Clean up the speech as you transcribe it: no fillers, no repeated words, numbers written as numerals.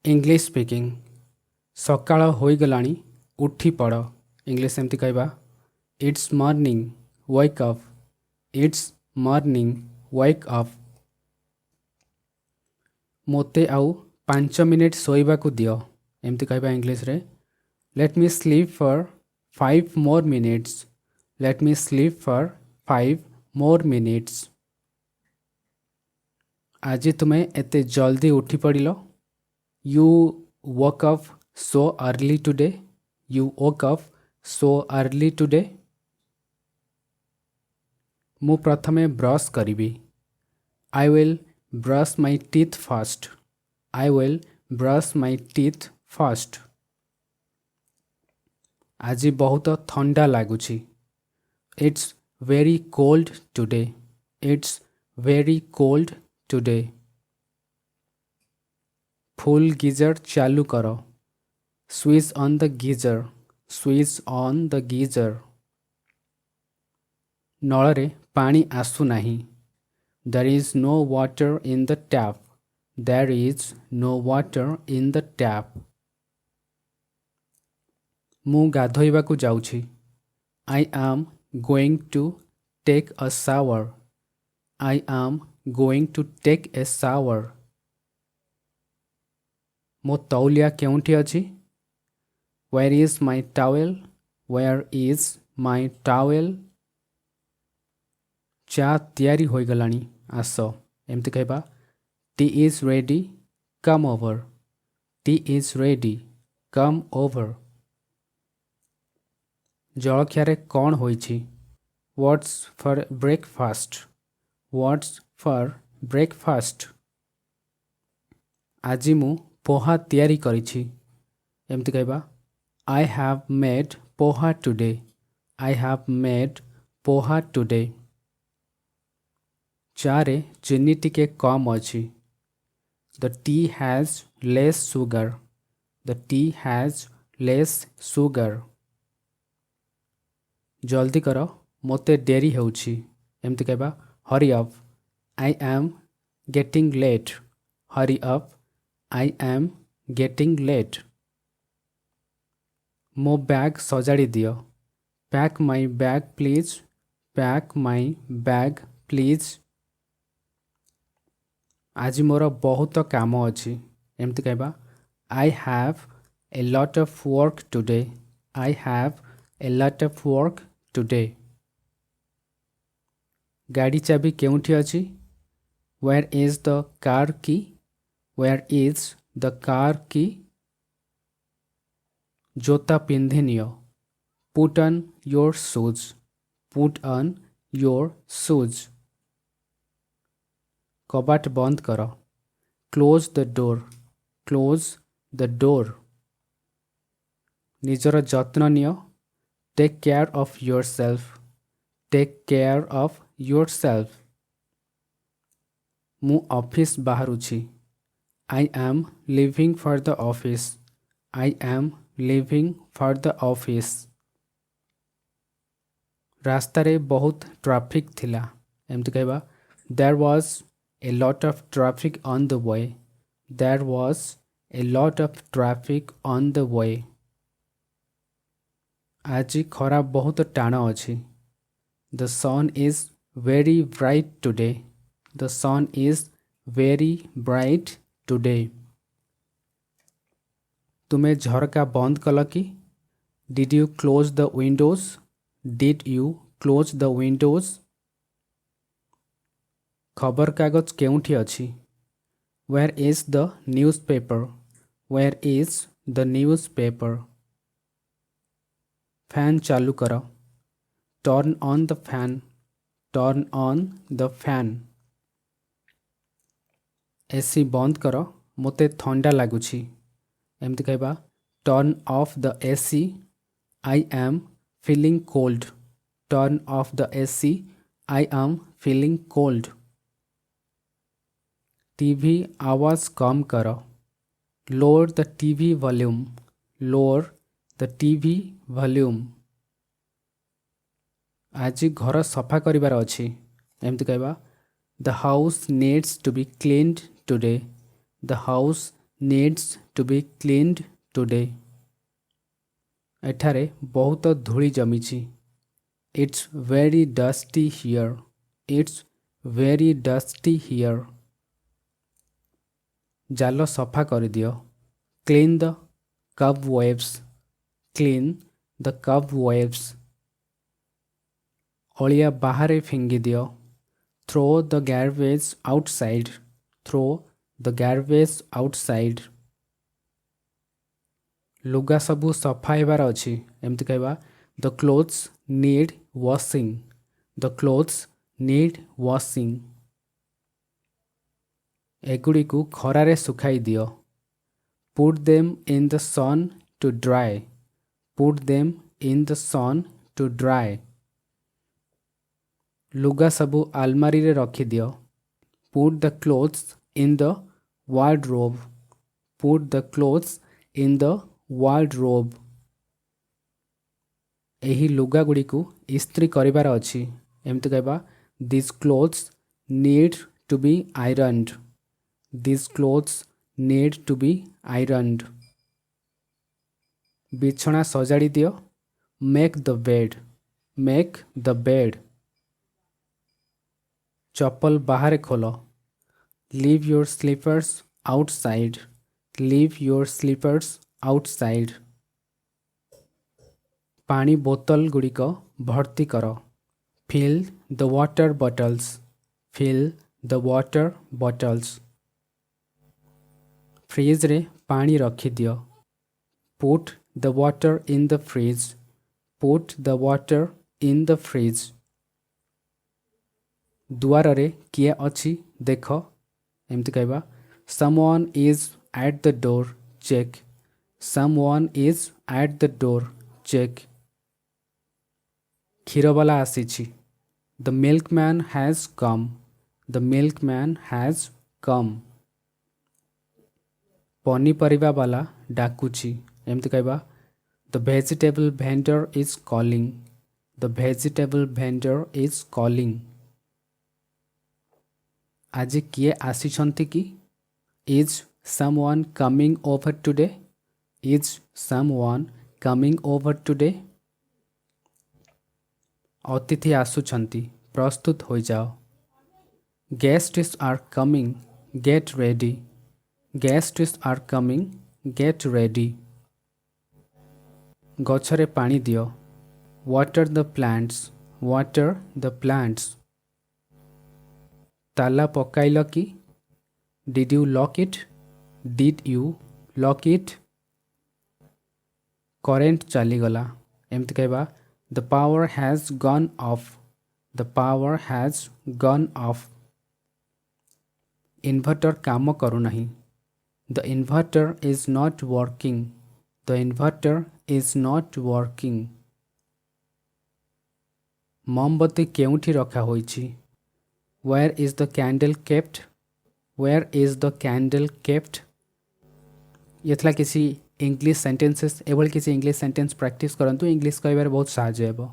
English speaking सकाळ होईगलाणी उठी पड़ इंग्लिश एमती कहवा it's morning wake up it's morning wake up मोते आउ 5 मिनिट शोइबाकू दियो एमती कहवा इंग्लिश रे let me sleep for 5 more minutes let me sleep for 5 more minutes आज तुम्हें एते जल्दी उठी पड़िल you woke up so early today you woke up so early today मु प्रथमे ब्रश करिबी I will brush my teeth first I will brush my teeth first आज बहुत ठंडा लगुछि it's very cold today it's very cold today full geyser चालू करो switch on the geyser switch on the geyser नଳରେ पानी आसु नाही there is no water in the tap there is no water in the tap मु गाधोइबाकू जाउछि I am going to take a shower I am going to take a shower मो तौलिया केउंठी अछि where is my towel where is my towel चा तैयारी हो गलानी आस एमती कहबा tea is ready come over tea is ready come over जलखियारे कौन होइछि what's for breakfast what's for breakfast आज मु पोहा तैयारी करिछि एमती कहबा I have made poha today I have made poha today चारे चीनी टिके कम अछि the tea has less sugar the tea has less sugar जल्दी करो मोते डेरी होउछि एमती कहबा hurry up I am getting late hurry up I am getting late मो बैग सजाड़ी दियो pack my bag please pack my bag please आज मोर बहुत काम अछि एमती कहबा I have a lot of work today I have a lot of work today गाड़ी चाबी केउठी अछि where is the car key where is the car key जोता पिंधि नियो put on your shoes put on your shoes कबाट बंद करो close the door close the door निजर जत्न नियो take care of yourself take care of yourself मु office बाहरुछि I am leaving for the office I am leaving for the office रास्तारे बहुत traffic थिला एमती कहबा there was a lot of traffic on the way there was a lot of traffic on the way आज खरा बहुत टाण अछि the sun is very bright today the sun is very bright today तुमे झरका बंद कल कि did you close the windows did you close the windows खबर कागज केउठी अछि where is the newspaper where is the newspaper fan चालू करो turn on the fan turn on the fan AC बंद करो मोते ठंडा लगुछि एमती कहबा turn off the AC I am feeling cold turn off the AC I am feeling cold TV आवाज़ कम करो lower the TV volume lower the TV volume आज घर सफा करिवार अछि एमती कहबा the house needs to be cleaned today the house needs to be cleaned today. ଏଠାରେ ବହୁତ ଧୂଳି ଜମିଛି. It's very dusty here. It's very dusty here. ଜାଲ ସଫା କରିଦିଅ. Clean the cobwebs. Clean the cobwebs. ଅଳିଆ ବାହାରେ ଫିଙ୍ଗି ଦିଅ. Throw the garbage outside. Throw the garbage outside. ଲୁଗା ସବୁ ସଫା ହେବାର ଅଛି. ଏମିତି କହିବା the clothes need washing. The clothes need washing. ଏଗୁଡ଼ିକୁ ଖରାରେ ଶୁଖାଇ ଦିଅ. Put them in the sun to dry. Put them in the sun to dry. ଲୁଗା ସବୁ ଆଲମାରିରେ ରଖିଦିଅ. Put the clothes in the wardrobe. Put the clothes in the wardrobe. ଏହି ଲୁଗା ଗୁଡ଼ିକୁ ଇସ୍ତ୍ରୀ କରିବାର ଅଛି. ଏମିତି କହିବା these clothes need to be ironed. These clothes need to be ironed. ବିଛଣା ସଜାଡ଼ି ଦିଅ. Make the bed. Make the bed. ଚପଲ ବାହାରେ ଖୋଲ. Leave your slippers outside. Leave your slippers outside. ପାଣି ବୋତଲ ଗୁଡ଼ିକ ଭର୍ତ୍ତି କର. Fill the water bottles. Fill the water bottles. ଫ୍ରିଜରେ ପାଣି ରଖିଦିଅ. Put the water in the fridge. Put the water in the fridge. ଦୁଆରରେ କିଏ ଅଛି ଦେଖ. ଏମିତି କହିବା someone is at the door. Check. Someone is at the door. Check. କ୍ଷୀରବାଲା ଆସିଛି. The milkman has come. The milkman has come. ପନିପରିବା ବାଲା ଡାକୁଛି. ଏମିତି କହିବା the vegetable vendor is calling. The vegetable vendor is calling. ଆଜି କିଏ ଆସିଛନ୍ତି କି? Is someone coming over today? Is someone coming over today? ଅତିଥି ଆସୁଛନ୍ତି. ପ୍ରସ୍ତୁତ ହୋଇଯାଅ. Guests are coming. Get ready. Guests are coming. Get ready. ଗଛରେ ପାଣି ଦିଅ. Water the plants. Water the plants. ତାଲା ପକାଇଲ କି? Did you lock it? Did you lock it? Current ଚାଲିଗଲା. ଏମିତି କହିବା the power has gone off. The power has gone off. Inverter କାମ କରୁନାହିଁ. The inverter is not working. The inverter is not working. ମହମବତୀ କେଉଁଠି ରଖା ହୋଇଛି? Where is the candle kept? Where is the candle kept? ये थला किसी English sentences एवं किसी इंग्लिश सेंटेंस प्रैक्टिस करंतु इंग्लिश कहबार बहुत साहाय्य हेबो.